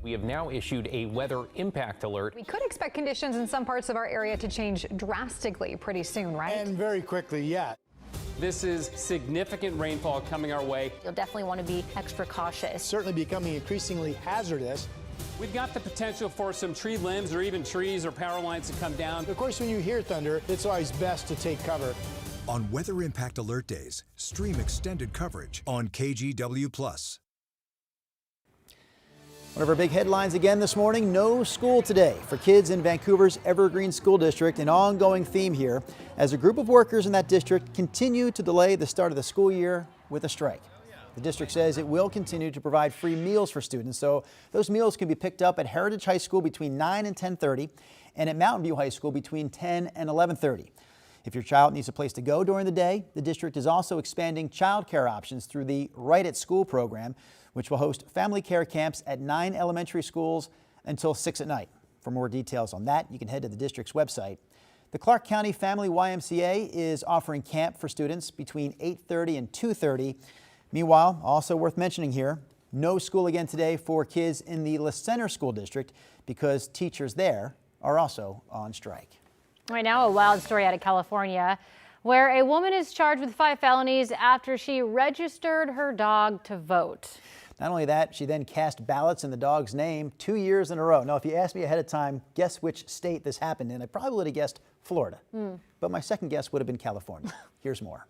Speaker 23: We have now issued a weather impact alert.
Speaker 18: We could expect conditions in some parts of our area to change drastically pretty soon, right?
Speaker 6: And very quickly, yeah.
Speaker 17: This is significant rainfall coming our way.
Speaker 4: You'll definitely want to be extra cautious.
Speaker 6: Certainly becoming increasingly hazardous.
Speaker 17: We've got the potential for some tree limbs or even trees or power lines to come down.
Speaker 6: Of course, when you hear thunder, it's always best to take cover.
Speaker 13: On Weather Impact Alert Days, stream extended coverage on KGW+.
Speaker 1: One of our big headlines again this morning, no school today for kids in Vancouver's Evergreen School District, an ongoing theme here as a group of workers in that district continue to delay the start of the school year with a strike. The district says it will continue to provide free meals for students, so those meals can be picked up at Heritage High School between 9 and 10:30 and at Mountain View High School between 10 and 11:30. If your child needs a place to go during the day, the district is also expanding childcare options through the Right at School program, which will host family care camps at 9 elementary schools until 6 at night. For more details on that, you can head to the district's website. The Clark County Family YMCA is offering camp for students between 8:30 and 2:30. Meanwhile, also worth mentioning here, no school again today for kids in the La Center School District because teachers there are also on strike.
Speaker 4: Right now, a wild story out of California. where a woman is charged with 5 felonies after she registered her dog to vote.
Speaker 1: Not only that, she then cast ballots in the dog's name 2 years in a row. Now, if you asked me ahead of time, guess which state this happened in, I probably would have guessed Florida. But my second guess would have been California. Here's more.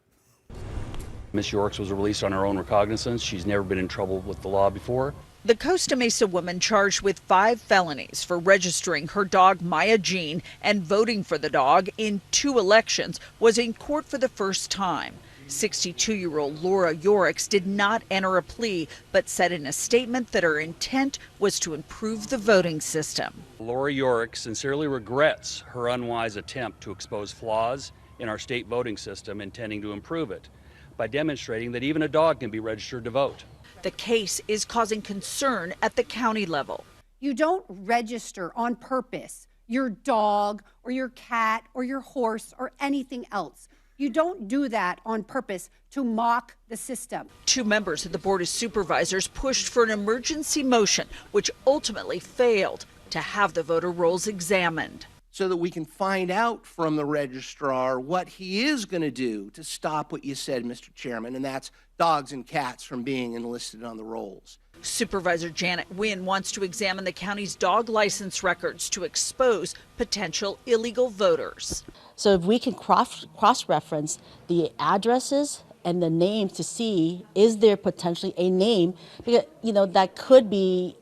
Speaker 14: Miss Yorks was released on her own recognizance. She's never been in trouble with the law before.
Speaker 15: The Costa Mesa woman charged with 5 felonies for registering her dog Maya Jean and voting for the dog in 2 elections was in court for the first time. 62-year-old Laura Yorks did not enter a plea, but said in a statement that her intent was to improve the voting system.
Speaker 14: Laura York sincerely regrets her unwise attempt to expose flaws in our state voting system, intending to improve it by demonstrating that even a dog can be registered to vote.
Speaker 15: The case is causing concern at the county level.
Speaker 10: You don't register on purpose your dog or your cat or your horse or anything else. You don't do that on purpose to mock the system.
Speaker 15: 2 members of the Board of Supervisors pushed for an emergency motion, which ultimately failed, to have the voter rolls examined.
Speaker 16: So that we can find out from the registrar what he is going to do to stop what you said, Mr. Chairman, and that's dogs and cats from being enlisted on the rolls.
Speaker 15: Supervisor Janet Wynn wants to examine the county's dog license records to expose potential illegal voters.
Speaker 22: So if we can cross-reference the addresses and the names to see, is there potentially a name, because, that could be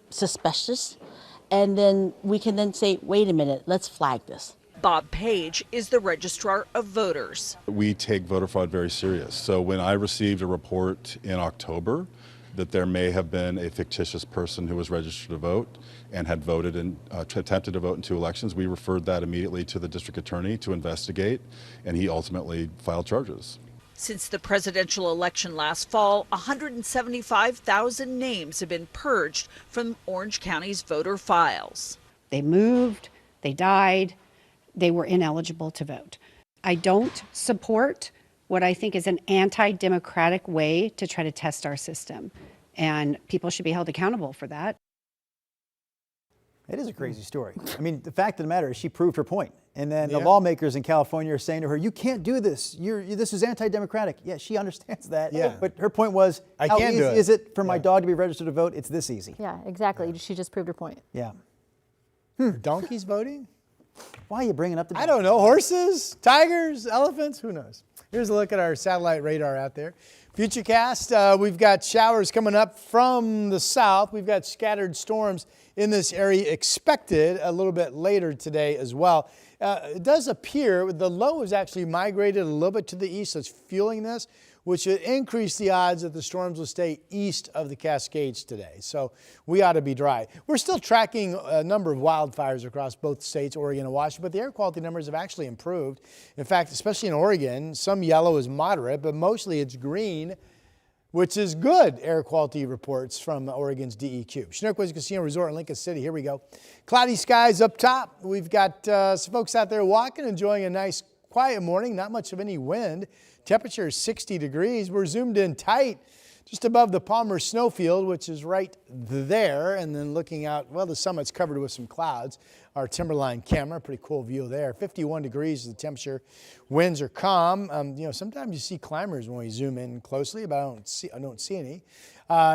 Speaker 22: suspicious, and then we can then say, wait a minute, let's flag this.
Speaker 15: Bob Page is the registrar of voters.
Speaker 19: We take voter fraud very serious. So when I received a report in October that there may have been a fictitious person who was registered to vote and had voted and attempted to vote in 2 elections, we referred that immediately to the district attorney to investigate, and he ultimately filed charges.
Speaker 15: Since the presidential election last fall, 175,000 names have been purged from Orange County's voter files.
Speaker 10: They moved, they died, they were ineligible to vote. I don't support what I think is an anti-democratic way to try to test our system, and people should be held accountable for that.
Speaker 1: It is a crazy story. I mean, the fact of the matter is she proved her point. And then the lawmakers in California are saying to her, you can't do this. This is anti-democratic. Yeah, she understands that.
Speaker 6: Yeah.
Speaker 1: But her point was,
Speaker 6: I
Speaker 1: how
Speaker 6: can't
Speaker 1: easy
Speaker 6: do it.
Speaker 1: is it for my dog to be registered to vote? It's this easy.
Speaker 4: Yeah, exactly. She just proved her point.
Speaker 1: Yeah.
Speaker 6: Donkeys voting?
Speaker 1: Why are you bringing up the
Speaker 6: I don't know. Horses, tigers, elephants, who knows? Here's a look at our satellite radar out there. Futurecast, we've got showers coming up from the south. We've got scattered storms in this area expected a little bit later today as well. It does appear the low has actually migrated a little bit to the east, so it's fueling this, which should increase the odds that the storms will stay east of the Cascades today. So we ought to be dry. We're still tracking a number of wildfires across both states, Oregon and Washington, but the air quality numbers have actually improved. In fact, especially in Oregon, some yellow is moderate, but mostly it's green, which is good air quality reports from Oregon's DEQ. Chinook Woods Casino Resort in Lincoln City. Here we go. Cloudy skies up top. We've got some folks out there walking, enjoying a nice quiet morning, not much of any wind. Temperature is 60 degrees. We're zoomed in tight just above the Palmer Snowfield, which is right there. And then looking out, well, the summit's covered with some clouds. Our Timberline camera, pretty cool view there. 51 degrees is the temperature. Winds are calm. Sometimes you see climbers when we zoom in closely, but I don't see any.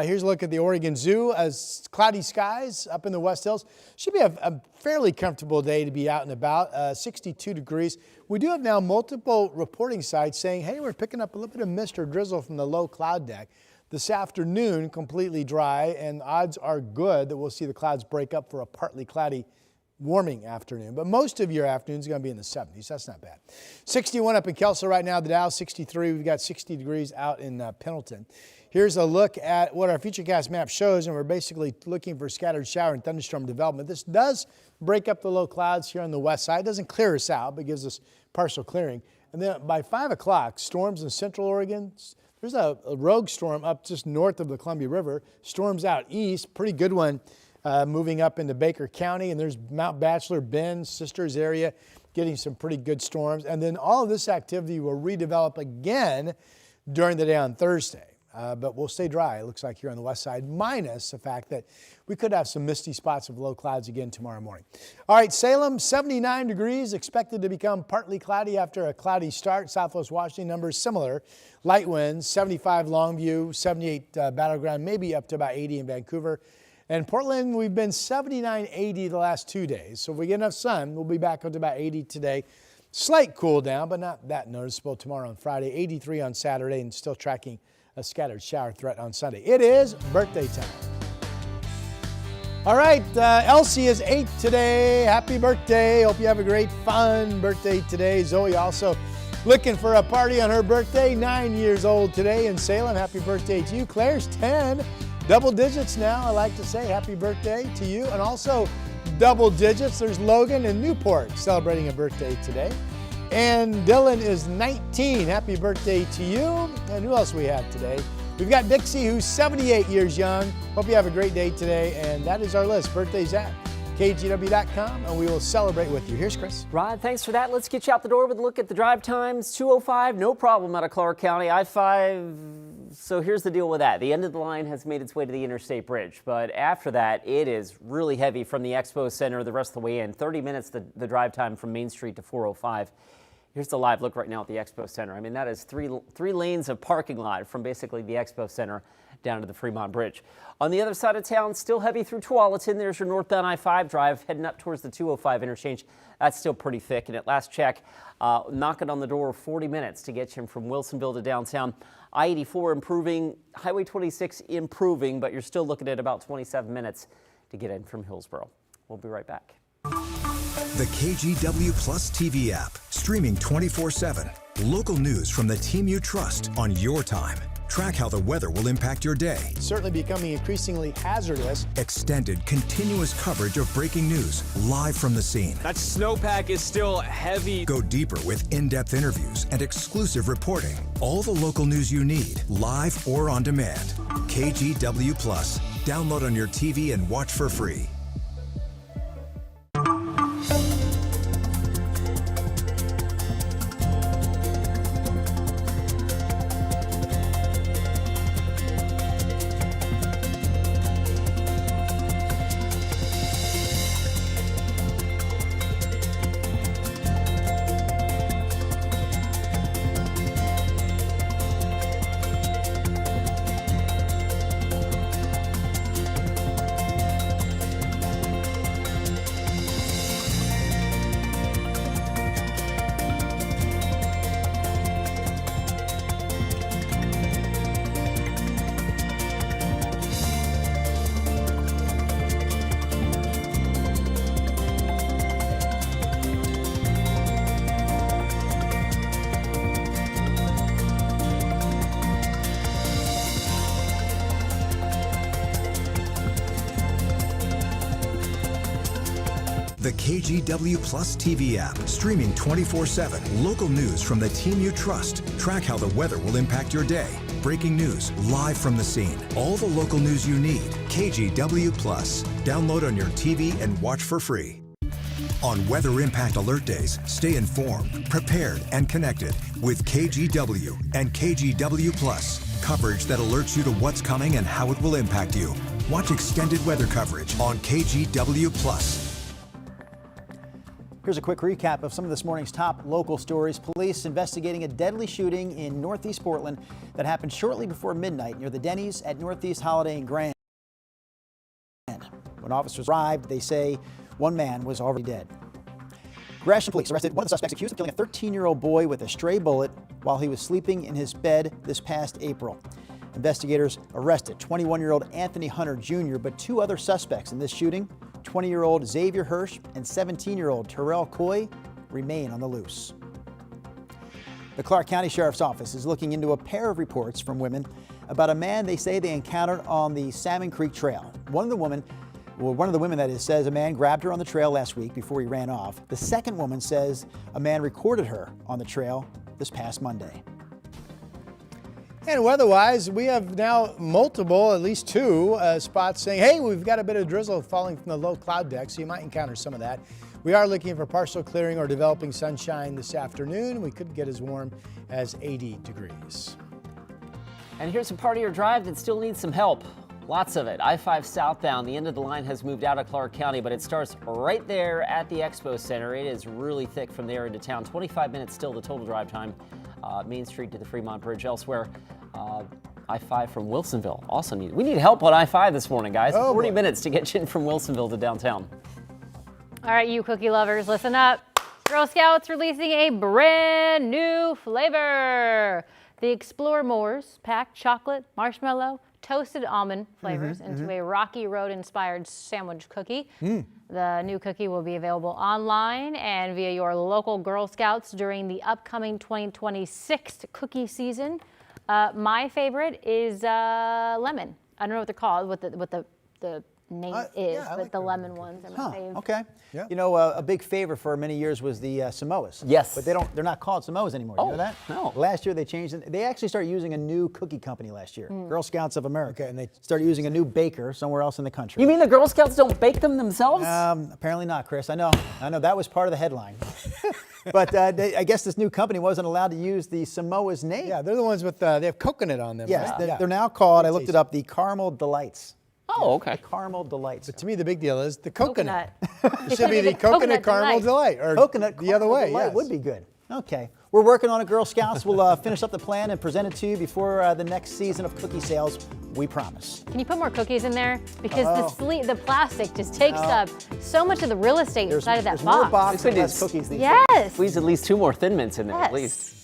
Speaker 6: Here's a look at the Oregon Zoo. As cloudy skies up in the West Hills. Should be a fairly comfortable day to be out and about. 62 degrees. We do have now multiple reporting sites saying, hey, we're picking up a little bit of mist or drizzle from the low cloud deck. This afternoon, completely dry, and odds are good that we'll see the clouds break up for a partly cloudy, warming afternoon. But most of your afternoon is going to be in the 70s. That's not bad. 61 up in Kelso right now. The Dow 63. We've got 60 degrees out in Pendleton. Here's a look at what our Futurecast map shows, and we're basically looking for scattered shower and thunderstorm development. This does break up the low clouds here on the west side. It doesn't clear us out, but gives us partial clearing. And then by 5 o'clock, storms in central Oregon. There's a rogue storm up just north of the Columbia River. Storms out east, pretty good one, moving up into Baker County. And there's Mount Bachelor, Bend, Sisters area, getting some pretty good storms. And then all of this activity will redevelop again during the day on Thursday. but we'll stay dry, it looks like, here on the west side, minus the fact that we could have some misty spots of low clouds again tomorrow morning. All right, Salem, 79 degrees, expected to become partly cloudy after a cloudy start. Southwest Washington numbers similar. Light winds, 75 Longview, 78 Battleground, maybe up to about 80 in Vancouver. And Portland, we've been 79, 80 the last 2 days. So if we get enough sun, we'll be back up to about 80 today. Slight cool down, but not that noticeable tomorrow and Friday. 83 on Saturday, and still tracking a scattered shower threat on Sunday. It is birthday time. All right, Elsie is 8 today. Happy birthday. Hope you have a great, fun birthday today. Zoe also looking for a party on her birthday. 9 years old today in Salem. Happy birthday to you. Claire's 10. Double digits now, I like to say. Happy birthday to you. And also double digits, there's Logan in Newport celebrating a birthday today. And Dylan is 19. Happy birthday to you. And who else we have today? We've got Dixie, who's 78 years young. Hope you have a great day today. And that is our list. Birthdays at KGW.com, and we will celebrate with you. Here's Chris.
Speaker 7: Rod, thanks for that. Let's get you out the door with a look at the drive times. 205, no problem out of Clark County. I-5, so here's the deal with that. The end of the line has made its way to the Interstate Bridge, but after that, it is really heavy from the Expo Center the rest of the way in. 30 minutes the drive time from Main Street to 405. Here's the live look right now at the Expo Center. I mean, that is three lanes of parking lot from basically the Expo Center down to the Fremont Bridge. On the other side of town, still heavy through Tualatin. There's your northbound I-5 drive heading up towards the 205 interchange. That's still pretty thick. And at last check, knocking on the door 40 minutes to get you from Wilsonville to downtown. I-84 improving, Highway 26 improving, but you're still looking at about 27 minutes to get in from Hillsborough. We'll be right back.
Speaker 13: The KGW Plus TV app, streaming 24/7. Local news from the team you trust on your time. Track how the weather will impact your day.
Speaker 6: Certainly becoming increasingly hazardous.
Speaker 13: Extended, continuous coverage of breaking news, live from the scene.
Speaker 17: That snowpack is still heavy.
Speaker 13: Go deeper with in-depth interviews and exclusive reporting. All the local news you need, live or on demand. KGW Plus. Download on your TV and watch for free. The KGW Plus TV app, streaming 24/7. Local news from the team you trust. Track how the weather will impact your day. Breaking news, live from the scene. All the local news you need. KGW Plus. Download on your TV and watch for free. On Weather Impact Alert Days, stay informed, prepared, and connected with KGW and KGW Plus. Coverage that alerts you to what's coming and how it will impact you. Watch extended weather coverage on KGW Plus.
Speaker 1: Here's a quick recap of some of this morning's top local stories. Police investigating a deadly shooting in Northeast Portland that happened shortly before midnight near the Denny's at Northeast Holiday and Grand. When officers arrived, they say one man was already dead. Gresham police arrested one of the suspects accused of killing a 13-year-old boy with a stray bullet while he was sleeping in his bed this past April. Investigators arrested 21-year-old Anthony Hunter Jr., but two other suspects in this shooting, 20-year-old Xavier Hirsch and 17-year-old Terrell Coy, remain on the loose. The Clark County Sheriff's Office is looking into a pair of reports from women about a man they say they encountered on the Salmon Creek Trail. One of the women that is says a man grabbed her on the trail last week before he ran off. The second woman says a man recorded her on the trail this past Monday.
Speaker 6: And weather-wise, we have now multiple, at least two spots saying, hey, we've got a bit of drizzle falling from the low cloud deck, so you might encounter some of that. We are looking for partial clearing or developing sunshine this afternoon. We could get as warm as 80 degrees.
Speaker 7: And here's a part of your drive that still needs some help. Lots of it. I-5 southbound, the end of the line has moved out of Clark County, but it starts right there at the Expo Center. It is really thick from there into town. 25 minutes still the total drive time. Main Street to the Fremont Bridge. Elsewhere, I-5 from Wilsonville. Also we need help on I-5 this morning, guys. 40 minutes to get you in from Wilsonville to downtown.
Speaker 4: All right, you cookie lovers, listen up. Girl Scouts releasing a brand new flavor. The Explore More's packed chocolate, marshmallow, toasted almond flavors into a Rocky Road-inspired sandwich cookie. The new cookie will be available online and via your local Girl Scouts during the upcoming 2026 cookie season. My favorite is lemon. I don't know what they're called, what the name is, but like the lemon ones are my favorite.
Speaker 1: Okay. Yeah. You know, a big favor for many years was the Samoas.
Speaker 7: Yes.
Speaker 1: But they're not called Samoas anymore. You know that?
Speaker 7: No.
Speaker 1: Last year they changed it. They actually started using a new cookie company last year, Girl Scouts of America, and they started using a new baker somewhere else in the country.
Speaker 7: You mean the Girl Scouts don't bake them themselves?
Speaker 1: Apparently not, Chris. I know. That was part of the headline. But I guess this new company wasn't allowed to use the Samoa's name.
Speaker 6: Yeah, they're the ones with they have coconut on them.
Speaker 1: Yes,
Speaker 6: right?
Speaker 1: they're now called. I looked it up. The Caramel Delights.
Speaker 7: Oh, okay.
Speaker 1: The Caramel Delights.
Speaker 6: But to me, the big deal is the coconut. It should be the coconut caramel delight, or
Speaker 1: coconut
Speaker 6: the other way.
Speaker 1: Delight
Speaker 6: Yes.
Speaker 1: would be good. Okay. We're working on it, Girl Scouts. We'll finish up the plan and present it to you before the next season of cookie sales. We promise.
Speaker 4: Can you put more cookies in there? Because the plastic just takes up so much of the real estate inside of that
Speaker 1: there's
Speaker 4: box.
Speaker 1: more box and less cookies these days.
Speaker 4: Yes.
Speaker 7: Squeeze at least 2 more Thin Mints in there, at least.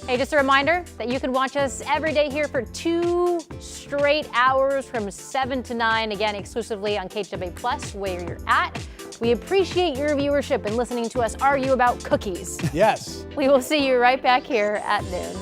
Speaker 4: Hey, just a reminder that you can watch us every day here for 2 straight hours from 7 to 9, again, exclusively on KGW Plus, where you're at. We appreciate your viewership and listening to us argue about cookies.
Speaker 6: Yes.
Speaker 4: We will see you right back here at noon.